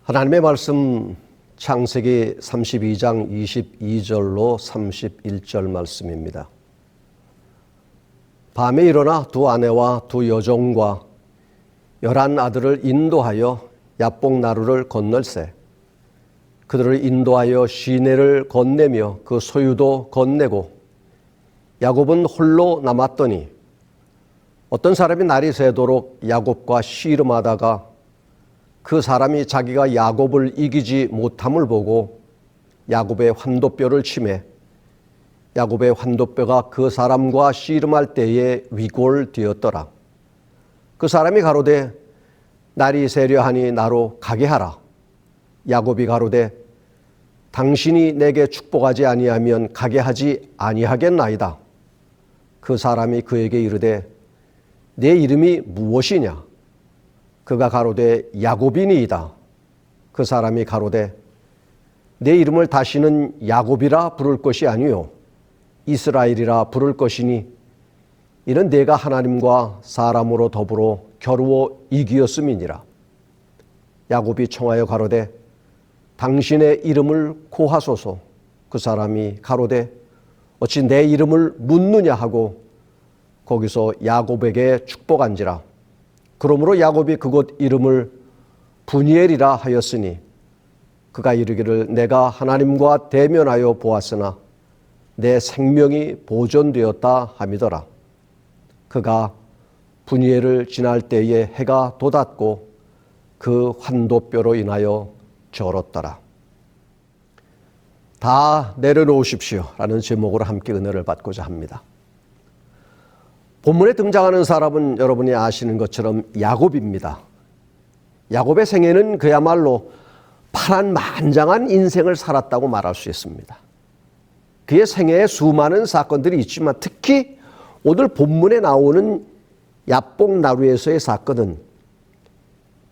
하나님의 말씀 창세기 32장 22절로 31절 말씀입니다. 밤에 일어나 두 아내와 두 여종과 11 아들을 인도하여 야복 나루를 건널세. 그들을 인도하여 시내를 건네며 그 소유도 건네고 야곱은 홀로 남았더니 어떤 사람이 날이 새도록 야곱과 씨름하다가 그 사람이 자기가 야곱을 이기지 못함을 보고 야곱의 환도뼈를 치매 야곱의 환도뼈가 그 사람과 씨름할 때에 위골되었더라. 그 사람이 가로되 날이 새려 하니 나로 가게 하라. 야곱이 가로되 당신이 내게 축복하지 아니하면 가게 하지 아니하겠나이다. 그 사람이 그에게 이르되 내 이름이 무엇이냐? 그가 가로되 야곱이니이다. 그 사람이 가로되 내 이름을 다시는 야곱이라 부를 것이 아니요 이스라엘이라 부를 것이니 이는 내가 하나님과 사람으로 더불어 겨루어 이기었음이니라. 야곱이 청하여 가로되 당신의 이름을 고하소서. 그 사람이 가로되 어찌 내 이름을 묻느냐 하고 거기서 야곱에게 축복한지라. 그러므로 야곱이 그곳 이름을 브니엘이라 하였으니 그가 이르기를 내가 하나님과 대면하여 보았으나 내 생명이 보존되었다 함이더라. 그가 브니엘을 지날 때에 해가 돋았고 그 환도뼈로 인하여 절었더라. 다 내려놓으십시오 라는 제목으로 함께 은혜를 받고자 합니다. 본문에 등장하는 사람은 여러분이 아시는 것처럼 야곱입니다. 야곱의 생애는 그야말로 파란만장한 인생을 살았다고 말할 수 있습니다. 그의 생애에 수많은 사건들이 있지만 특히 오늘 본문에 나오는 야복 나루에서의 사건은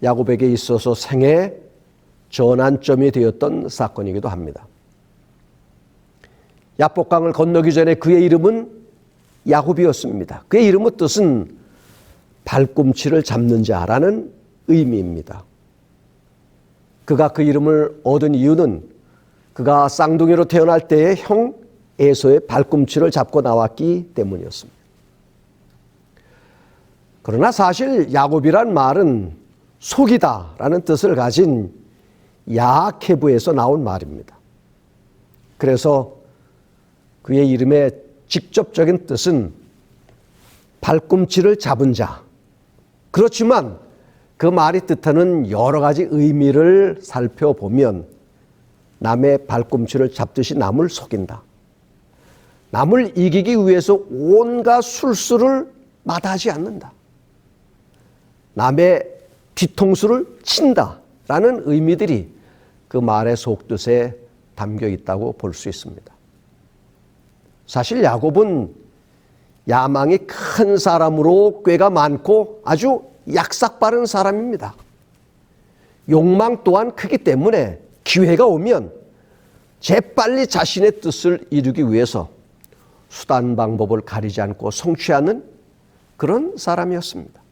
야곱에게 있어서 생애의 전환점이 되었던 사건이기도 합니다. 야복강을 건너기 전에 그의 이름은 야곱이었습니다. 그의 이름의 뜻은 발꿈치를 잡는 자라는 의미입니다. 그가 그 이름을 얻은 이유는 그가 쌍둥이로 태어날 때의 형 에서의 발꿈치를 잡고 나왔기 때문이었습니다. 그러나 사실 야곱이란 말은 속이다라는 뜻을 가진 야케브에서 나온 말입니다. 그래서 그의 이름의 직접적인 뜻은 발꿈치를 잡은 자. 그렇지만 그 말이 뜻하는 여러 가지 의미를 살펴보면 남의 발꿈치를 잡듯이 남을 속인다. 남을 이기기 위해서 온갖 술수를 마다하지 않는다. 남의 뒤통수를 친다라는 의미들이 그 말의 속뜻에 담겨 있다고 볼 수 있습니다. 사실 야곱은 야망이 큰 사람으로 꾀가 많고 아주 약삭빠른 사람입니다. 욕망 또한 크기 때문에 기회가 오면 재빨리 자신의 뜻을 이루기 위해서 수단 방법을 가리지 않고 성취하는 그런 사람이었습니다.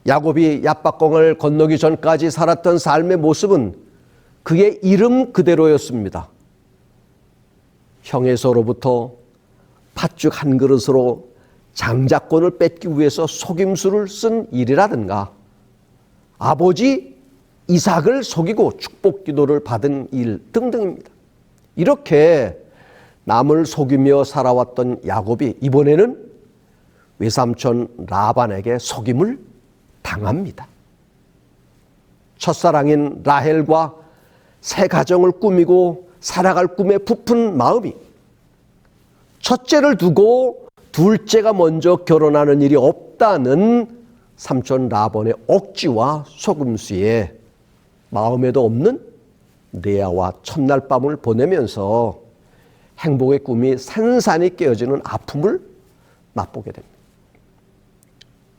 야곱이 야복강을 건너기 전까지 살았던 삶의 모습은 그의 이름 그대로였습니다. 형에서로부터 팥죽 한 그릇으로 장자권을 뺏기 위해서 속임수를 쓴 일이라든가 아버지 이삭을 속이고 축복 기도를 받은 일 등등입니다. 이렇게 남을 속이며 살아왔던 야곱이 이번에는 외삼촌 라반에게 속임을 당합니다. 첫사랑인 라헬과 새 가정을 꾸미고 살아갈 꿈에 부푼 마음이 첫째를 두고 둘째가 먼저 결혼하는 일이 없다는 삼촌 라반의 억지와 속임수에 마음에도 없는 레아와 첫날 밤을 보내면서 행복의 꿈이 산산이 깨어지는 아픔을 맛보게 됩니다.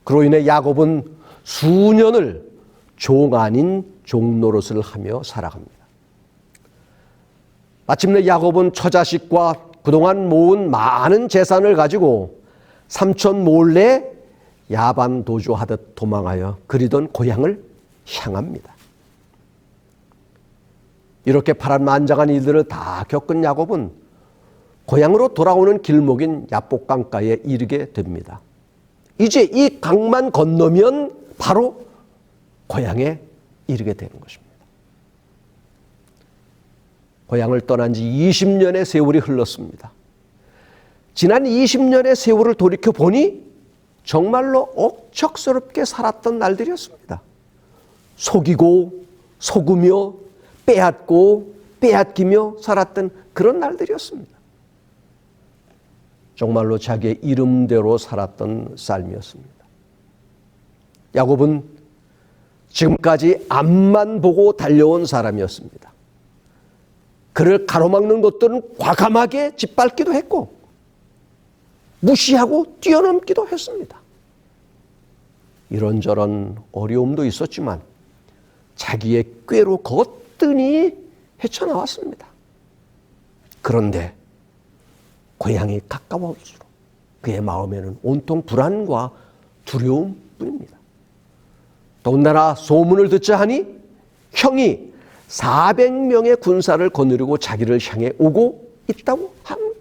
그로 인해 야곱은 수년을 종 아닌 종 노릇을 하며 살아갑니다. 마침내 야곱은 처자식과 그동안 모은 많은 재산을 가지고 삼촌 몰래 야반 도주하듯 도망하여 그리던 고향을 향합니다. 이렇게 파란만장한 일들을 다 겪은 야곱은 고향으로 돌아오는 길목인 야복강가에 이르게 됩니다. 이제 이 강만 건너면 바로 고향에 이르게 되는 것입니다. 고향을 떠난 지 20년의 세월이 흘렀습니다. 지난 20년의 세월을 돌이켜 보니 정말로 억척스럽게 살았던 날들이었습니다. 속이고 속으며 빼앗고 빼앗기며 살았던 그런 날들이었습니다. 정말로 자기의 이름대로 살았던 삶이었습니다. 야곱은 지금까지 앞만 보고 달려온 사람이었습니다. 그를 가로막는 것들은 과감하게 짓밟기도 했고 무시하고 뛰어넘기도 했습니다. 이런저런 어려움도 있었지만 자기의 꾀로 거뜬히 헤쳐나왔습니다. 그런데 고향이 가까워올수록 그의 마음에는 온통 불안과 두려움뿐입니다. 더군다나 소문을 듣자 하니 형이 400명의 군사를 거느리고 자기를 향해 오고 있다고 합니다.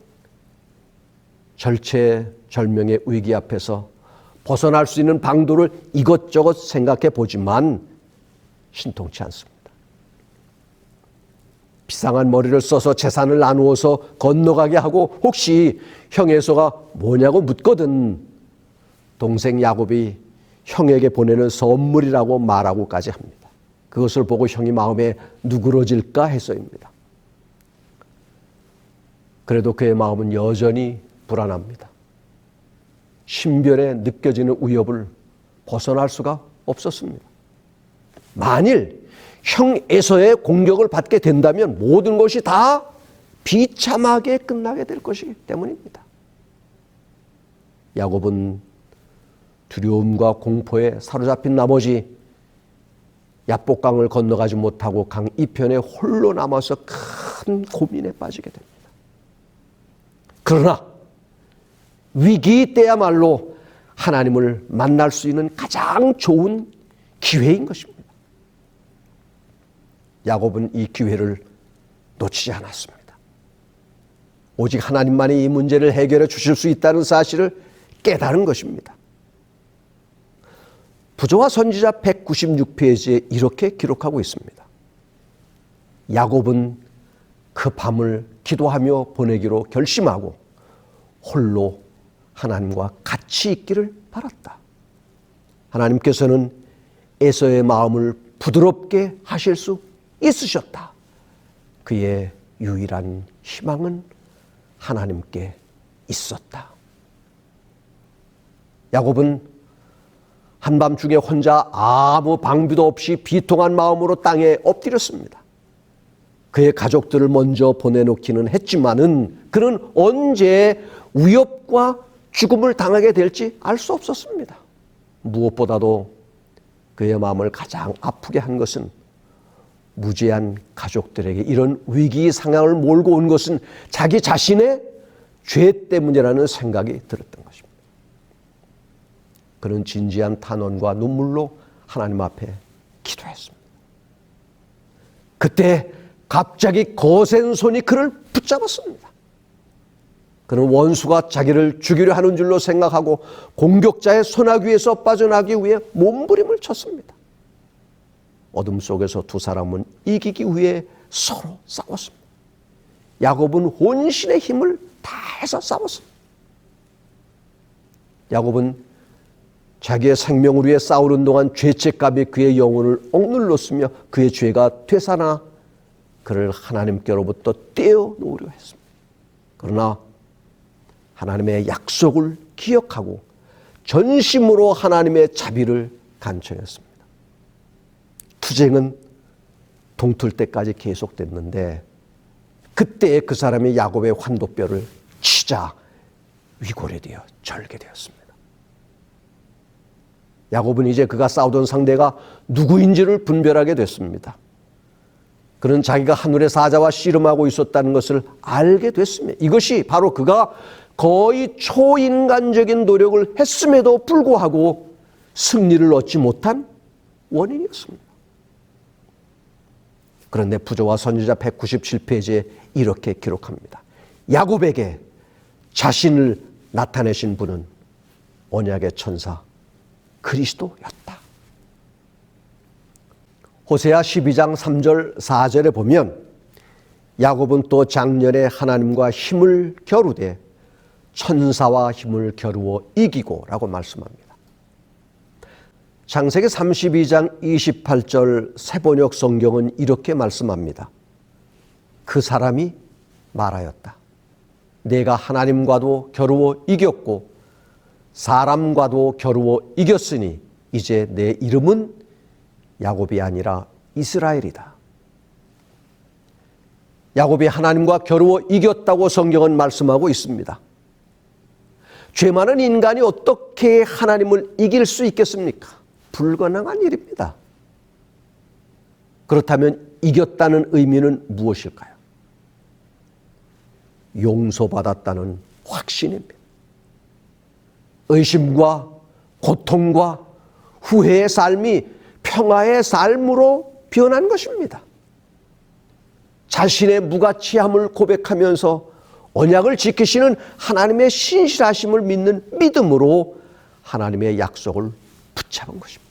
절체절명의 위기 앞에서 벗어날 수 있는 방도를 이것저것 생각해 보지만 신통치 않습니다. 비상한 머리를 써서 재산을 나누어서 건너가게 하고 혹시 형 에서가 뭐냐고 묻거든 동생 야곱이 형에게 보내는 선물이라고 말하고까지 합니다. 그것을 보고 형이 마음에 누그러질까 해서입니다. 그래도 그의 마음은 여전히 불안합니다. 신변에 느껴지는 위협을 벗어날 수가 없었습니다. 만일 형 에서의 공격을 받게 된다면 모든 것이 다 비참하게 끝나게 될 것이기 때문입니다. 야곱은 두려움과 공포에 사로잡힌 나머지 야복강을 건너가지 못하고 강 이편에 홀로 남아서 큰 고민에 빠지게 됩니다. 그러나 위기 때야말로 하나님을 만날 수 있는 가장 좋은 기회인 것입니다. 야곱은 이 기회를 놓치지 않았습니다. 오직 하나님만이 이 문제를 해결해 주실 수 있다는 사실을 깨달은 것입니다. 부조와 선지자 196페이지에 이렇게 기록하고 있습니다. 야곱은 그 밤을 기도하며 보내기로 결심하고 홀로 하나님과 같이 있기를 바랐다. 하나님께서는 에서의 마음을 부드럽게 하실 수 있으셨다. 그의 유일한 희망은 하나님께 있었다. 야곱은 한밤중에 혼자 아무 방비도 없이 비통한 마음으로 땅에 엎드렸습니다. 그의 가족들을 먼저 보내놓기는 했지만은 그는 언제 위협과 죽음을 당하게 될지 알 수 없었습니다. 무엇보다도 그의 마음을 가장 아프게 한 것은 무죄한 가족들에게 이런 위기 상황을 몰고 온 것은 자기 자신의 죄 때문이라는 생각이 들었던 것입니다. 그는 진지한 탄원과 눈물로 하나님 앞에 기도했습니다. 그때 갑자기 거센 손이 그를 붙잡았습니다. 그는 원수가 자기를 죽이려 하는 줄로 생각하고 공격자의 손아귀에서 빠져나가기 위해 몸부림을 쳤습니다. 어둠 속에서 두 사람은 이기기 위해 서로 싸웠습니다. 야곱은 혼신의 힘을 다해서 싸웠습니다. 야곱은 자기의 생명을 위해 싸우는 동안 죄책감이 그의 영혼을 억눌렀으며 그의 죄가 되살아나 그를 하나님께로부터 떼어놓으려 했습니다. 그러나 하나님의 약속을 기억하고 전심으로 하나님의 자비를 간청했습니다. 투쟁은 동틀 때까지 계속됐는데 그때 그 사람이 야곱의 환도뼈를 치자 위골이 되어 절개되었습니다. 야곱은 이제 그가 싸우던 상대가 누구인지를 분별하게 됐습니다. 그는 자기가 하늘의 사자와 씨름하고 있었다는 것을 알게 됐습니다. 이것이 바로 그가 거의 초인간적인 노력을 했음에도 불구하고 승리를 얻지 못한 원인이었습니다. 그런데 부조와 선지자 197페이지에 이렇게 기록합니다. 야곱에게 자신을 나타내신 분은 언약의 천사 그리스도였다. 호세아 12장 3절 4절에 보면 야곱은 또 작년에 하나님과 힘을 겨루되 천사와 힘을 겨루어 이기고 라고 말씀합니다. 창세기 32장 28절 새번역 성경은 이렇게 말씀합니다. 그 사람이 말하였다. 내가 하나님과도 겨루어 이겼고 사람과도 겨루어 이겼으니 이제 내 이름은 야곱이 아니라 이스라엘이다. 야곱이 하나님과 겨루어 이겼다고 성경은 말씀하고 있습니다. 죄 많은 인간이 어떻게 하나님을 이길 수 있겠습니까? 불가능한 일입니다. 그렇다면 이겼다는 의미는 무엇일까요? 용서받았다는 확신입니다. 의심과 고통과 후회의 삶이 평화의 삶으로 변한 것입니다. 자신의 무가치함을 고백하면서 언약을 지키시는 하나님의 신실하심을 믿는 믿음으로 하나님의 약속을 붙잡은 것입니다.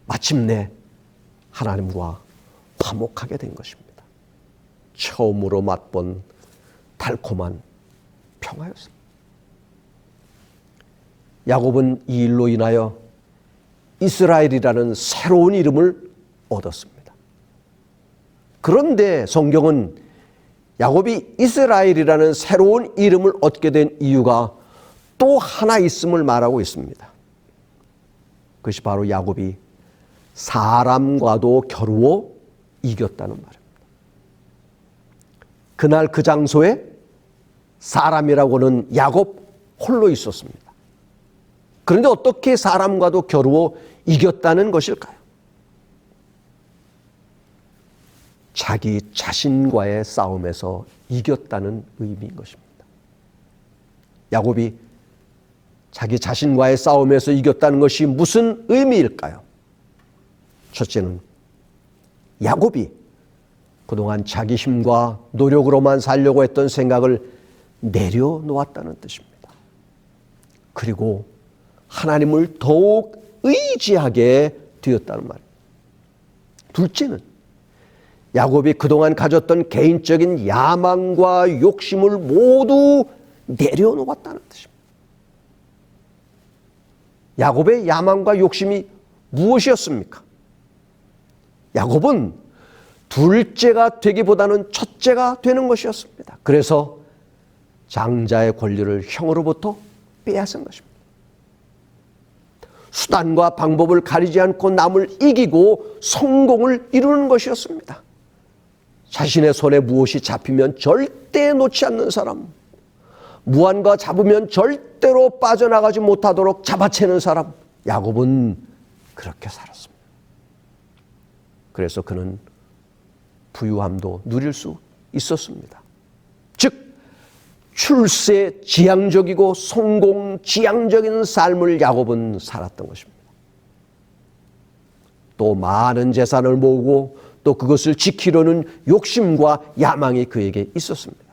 마침내 하나님과 화목하게 된 것입니다. 처음으로 맛본 달콤한 평화였습니다. 야곱은 이 일로 인하여 이스라엘이라는 새로운 이름을 얻었습니다. 그런데 성경은 야곱이 이스라엘이라는 새로운 이름을 얻게 된 이유가 또 하나 있음을 말하고 있습니다. 그것이 바로 야곱이 사람과도 겨루어 이겼다는 말입니다. 그날 그 장소에 사람이라고는 야곱 홀로 있었습니다. 그런데 어떻게 사람과도 겨루어 이겼다는 것일까요? 자기 자신과의 싸움에서 이겼다는 의미인 것입니다. 야곱이 자기 자신과의 싸움에서 이겼다는 것이 무슨 의미일까요? 첫째는 야곱이 그동안 자기 힘과 노력으로만 살려고 했던 생각을 내려놓았다는 뜻입니다. 그리고 하나님을 더욱 의지하게 되었다는 말입니다. 둘째는 야곱이 그동안 가졌던 개인적인 야망과 욕심을 모두 내려놓았다는 뜻입니다. 야곱의 야망과 욕심이 무엇이었습니까? 야곱은 둘째가 되기보다는 첫째가 되는 것이었습니다. 그래서 장자의 권리를 형으로부터 빼앗은 것입니다. 수단과 방법을 가리지 않고 남을 이기고 성공을 이루는 것이었습니다. 자신의 손에 무엇이 잡히면 절대 놓지 않는 사람, 무언가 잡으면 절대로 빠져나가지 못하도록 잡아채는 사람, 야곱은 그렇게 살았습니다. 그래서 그는 부유함도 누릴 수 있었습니다. 즉 출세 지향적이고 성공 지향적인 삶을 야곱은 살았던 것입니다. 또 많은 재산을 모으고 또 그것을 지키려는 욕심과 야망이 그에게 있었습니다.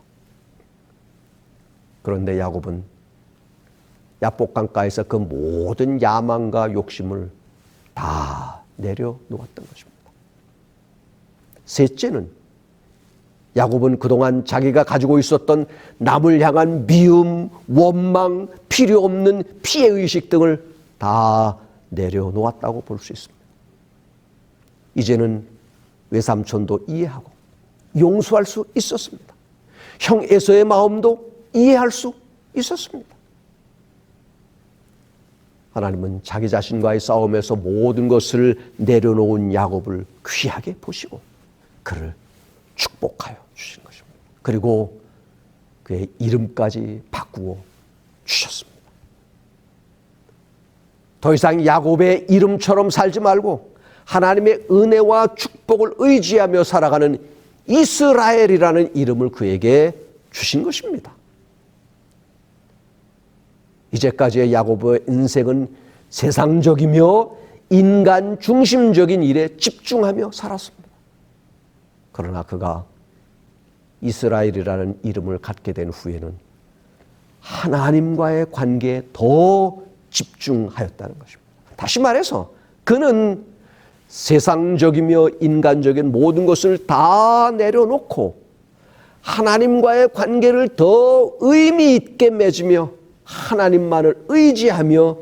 그런데 야곱은 야복강가에서 그 모든 야망과 욕심을 다 내려놓았던 것입니다. 셋째는 야곱은 그동안 자기가 가지고 있었던 남을 향한 미움, 원망, 필요 없는 피해의식 등을 다 내려놓았다고 볼 수 있습니다. 이제는 외삼촌도 이해하고 용서할 수 있었습니다. 형 에서의 마음도 이해할 수 있었습니다. 하나님은 자기 자신과의 싸움에서 모든 것을 내려놓은 야곱을 귀하게 보시고 그를 축복하여 주신 것입니다. 그리고 그의 이름까지 바꾸어 주셨습니다. 더 이상 야곱의 이름처럼 살지 말고 하나님의 은혜와 축복을 의지하며 살아가는 이스라엘이라는 이름을 그에게 주신 것입니다. 이제까지의 야곱의 인생은 세상적이며 인간 중심적인 일에 집중하며 살았습니다. 그러나 그가 이스라엘이라는 이름을 갖게 된 후에는 하나님과의 관계에 더 집중하였다는 것입니다. 다시 말해서 그는 세상적이며 인간적인 모든 것을 다 내려놓고 하나님과의 관계를 더 의미 있게 맺으며 하나님만을 의지하며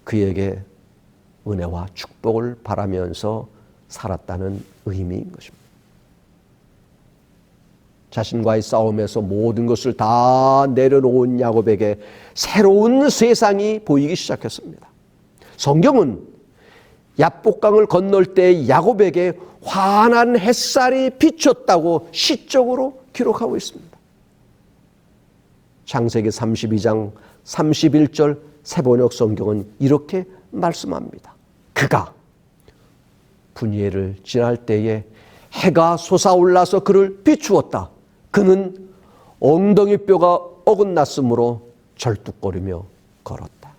그에게 은혜와 축복을 바라면서 살았다는 의미인 것입니다. 자신과의 싸움에서 모든 것을 다 내려놓은 야곱에게 새로운 세상이 보이기 시작했습니다. 성경은 야복강을 건널 때 야곱에게 환한 햇살이 비쳤다고 시적으로 기록하고 있습니다. 창세기 32장 31절 세번역 성경은 이렇게 말씀합니다. 그가 분이엘을 지날 때에 해가 솟아올라서 그를 비추었다. 그는 엉덩이뼈가 어긋났으므로 절뚝거리며 걸었다.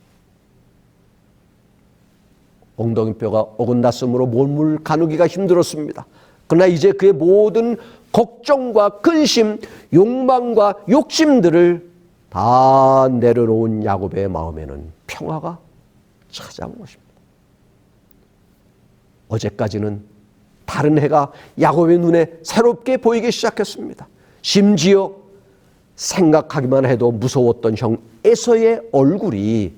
엉덩이뼈가 어긋났으므로 몸을 가누기가 힘들었습니다. 그러나 이제 그의 모든 걱정과 근심, 욕망과 욕심들을 다 내려놓은 야곱의 마음에는 평화가 찾아온 것입니다. 어제까지는 다른 해가 야곱의 눈에 새롭게 보이기 시작했습니다. 심지어 생각하기만 해도 무서웠던 형 에서의 얼굴이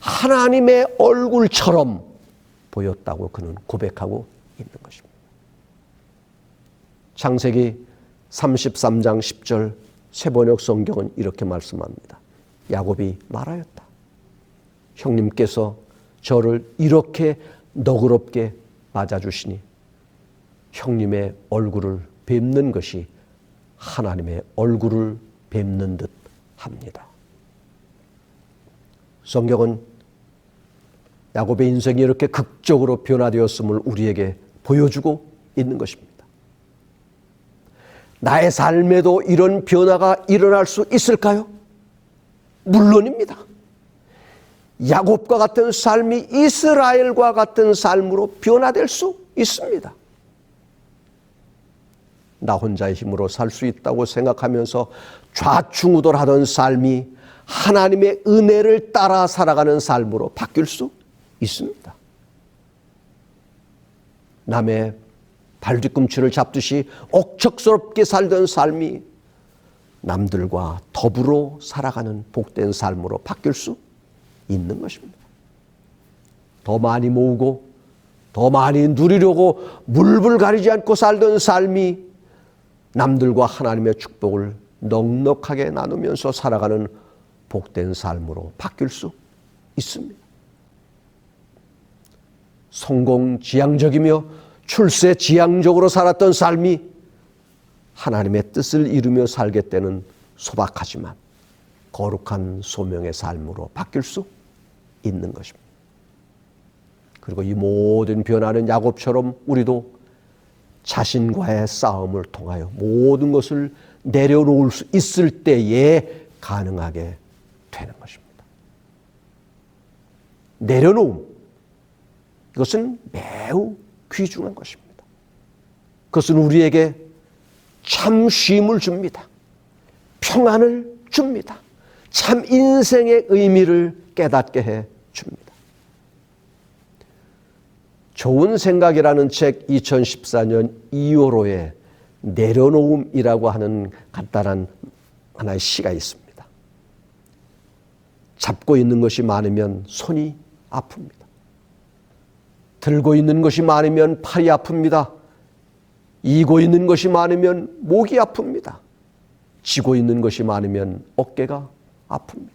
하나님의 얼굴처럼 보였다고 그는 고백하고 있는 것입니다. 창세기 33장 10절 세번역 성경은 이렇게 말씀합니다. 야곱이 말하였다. 형님께서 저를 이렇게 너그럽게 맞아주시니 형님의 얼굴을 뵙는 것이 하나님의 얼굴을 뵙는 듯 합니다. 성경은 야곱의 인생이 이렇게 극적으로 변화되었음을 우리에게 보여주고 있는 것입니다. 나의 삶에도 이런 변화가 일어날 수 있을까요? 물론입니다. 야곱과 같은 삶이 이스라엘과 같은 삶으로 변화될 수 있습니다. 나 혼자의 힘으로 살 수 있다고 생각하면서 좌충우돌하던 삶이 하나님의 은혜를 따라 살아가는 삶으로 바뀔 수 있습니다. 남의 발뒤꿈치를 잡듯이 억척스럽게 살던 삶이 남들과 더불어 살아가는 복된 삶으로 바뀔 수 있는 것입니다. 더 많이 모으고 더 많이 누리려고 물불 가리지 않고 살던 삶이 남들과 하나님의 축복을 넉넉하게 나누면서 살아가는 복된 삶으로 바뀔 수 있습니다. 성공지향적이며 출세지향적으로 살았던 삶이 하나님의 뜻을 이루며 살겠다는 소박하지만 거룩한 소명의 삶으로 바뀔 수 있는 것입니다. 그리고 이 모든 변화는 야곱처럼 우리도 자신과의 싸움을 통하여 모든 것을 내려놓을 수 있을 때에 가능하게 되는 것입니다. 내려놓음, 이것은 매우 귀중한 것입니다. 그것은 우리에게 참 쉼을 줍니다. 평안을 줍니다. 참 인생의 의미를 깨닫게 해 줍니다. 좋은 생각이라는 책 2014년 2월호에 내려놓음이라고 하는 간단한 하나의 시가 있습니다. 잡고 있는 것이 많으면 손이 아픕니다. 들고 있는 것이 많으면 팔이 아픕니다. 이고 있는 것이 많으면 목이 아픕니다. 쥐고 있는 것이 많으면 어깨가 아픕니다.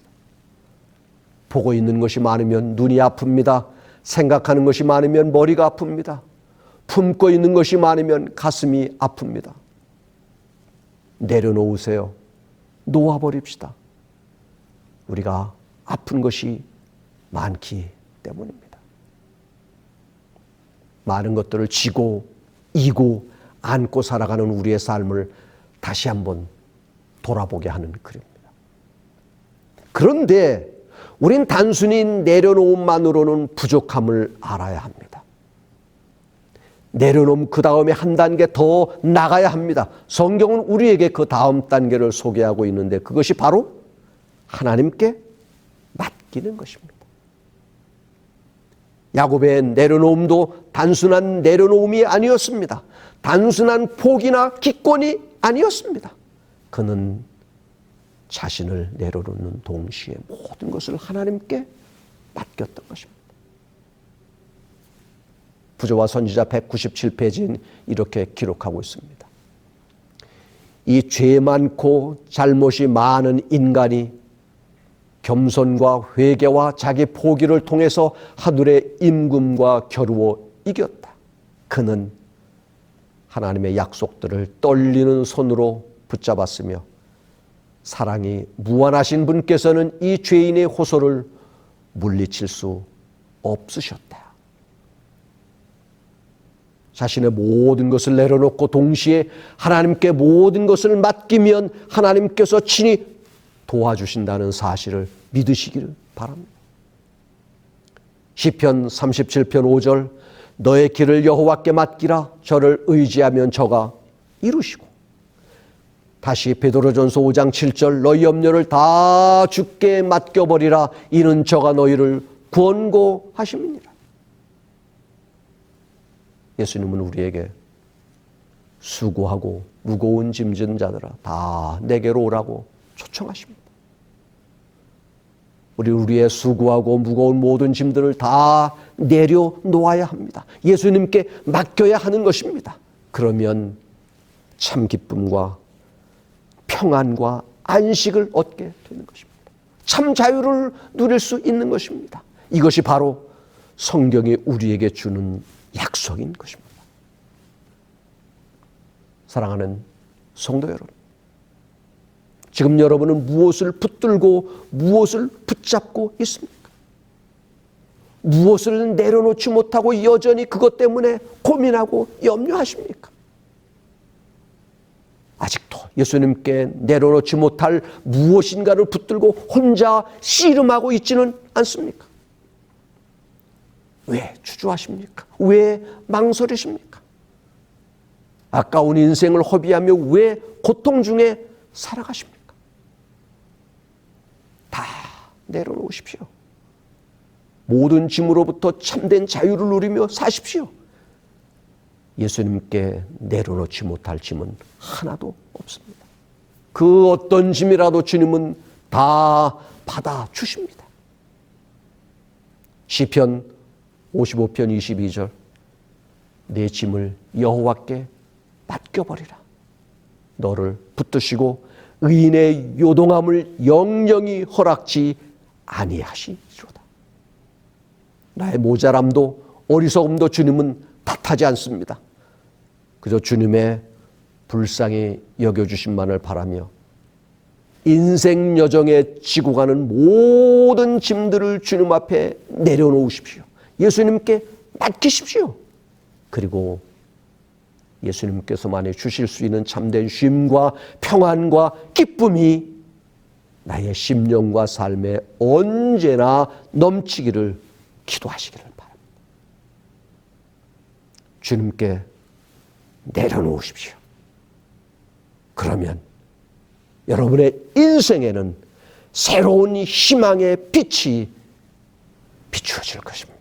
보고 있는 것이 많으면 눈이 아픕니다. 생각하는 것이 많으면 머리가 아픕니다. 품고 있는 것이 많으면 가슴이 아픕니다. 내려놓으세요. 놓아버립시다. 우리가 아픈 것이 많기 때문입니다. 많은 것들을 지고 이고 안고 살아가는 우리의 삶을 다시 한번 돌아보게 하는 글입니다. 그런데 우린 단순히 내려놓음만으로는 부족함을 알아야 합니다. 내려놓으면 그 다음에 한 단계 더 나가야 합니다. 성경은 우리에게 그 다음 단계를 소개하고 있는데 그것이 바로 하나님께 맡기는 것입니다. 야곱의 내려놓음도 단순한 내려놓음이 아니었습니다. 단순한 포기나 기권이 아니었습니다. 그는 자신을 내려놓는 동시에 모든 것을 하나님께 맡겼던 것입니다. 부조와 선지자 197페이지는 이렇게 기록하고 있습니다. 이 죄 많고 잘못이 많은 인간이 겸손과 회개와 자기 포기를 통해서 하늘의 임금과 겨루어 이겼다. 그는 하나님의 약속들을 떨리는 손으로 붙잡았으며 사랑이 무한하신 분께서는 이 죄인의 호소를 물리칠 수 없으셨다. 자신의 모든 것을 내려놓고 동시에 하나님께 모든 것을 맡기면 하나님께서 친히 도와주신다는 사실을 믿으시기를 바랍니다. 시편 37편 5절 너의 길을 여호와께 맡기라. 저를 의지하면 저가 이루시고, 다시 베드로전서 5장 7절 너희 염려를 다 주께 맡겨버리라. 이는 저가 너희를 권고하심이니라. 예수님은 우리에게 수고하고 무거운 짐진 자들아 다 내게로 오라고 초청하십니다. 우리의 수고하고 무거운 모든 짐들을 다 내려놓아야 합니다. 예수님께 맡겨야 하는 것입니다. 그러면 참 기쁨과 평안과 안식을 얻게 되는 것입니다. 참 자유를 누릴 수 있는 것입니다. 이것이 바로 성경이 우리에게 주는 약속인 것입니다. 사랑하는 성도 여러분, 지금 여러분은 무엇을 붙들고 무엇을 붙잡고 있습니까? 무엇을 내려놓지 못하고 여전히 그것 때문에 고민하고 염려하십니까? 아직도 예수님께 내려놓지 못할 무엇인가를 붙들고 혼자 씨름하고 있지는 않습니까? 왜 주저하십니까? 왜 망설이십니까? 아까운 인생을 허비하며 왜 고통 중에 살아가십니까? 다 내려놓으십시오. 모든 짐으로부터 참된 자유를 누리며 사십시오. 예수님께 내려놓지 못할 짐은 하나도 없습니다. 그 어떤 짐이라도 주님은 다 받아주십니다. 시편 55편 22절 내 짐을 여호와께 맡겨버리라. 너를 붙드시고 의인의 요동함을 영영히 허락지 아니하시리로다. 나의 모자람도 어리석음도 주님은 탓하지 않습니다. 그저 주님의 불쌍히 여겨주심만을 바라며 인생 여정에 지고 가는 모든 짐들을 주님 앞에 내려놓으십시오. 예수님께 맡기십시오. 그리고 예수님께서만이 주실 수 있는 참된 쉼과 평안과 기쁨이 나의 심령과 삶에 언제나 넘치기를 기도하시기를 바랍니다. 주님께 내려놓으십시오. 그러면 여러분의 인생에는 새로운 희망의 빛이 비추어질 것입니다.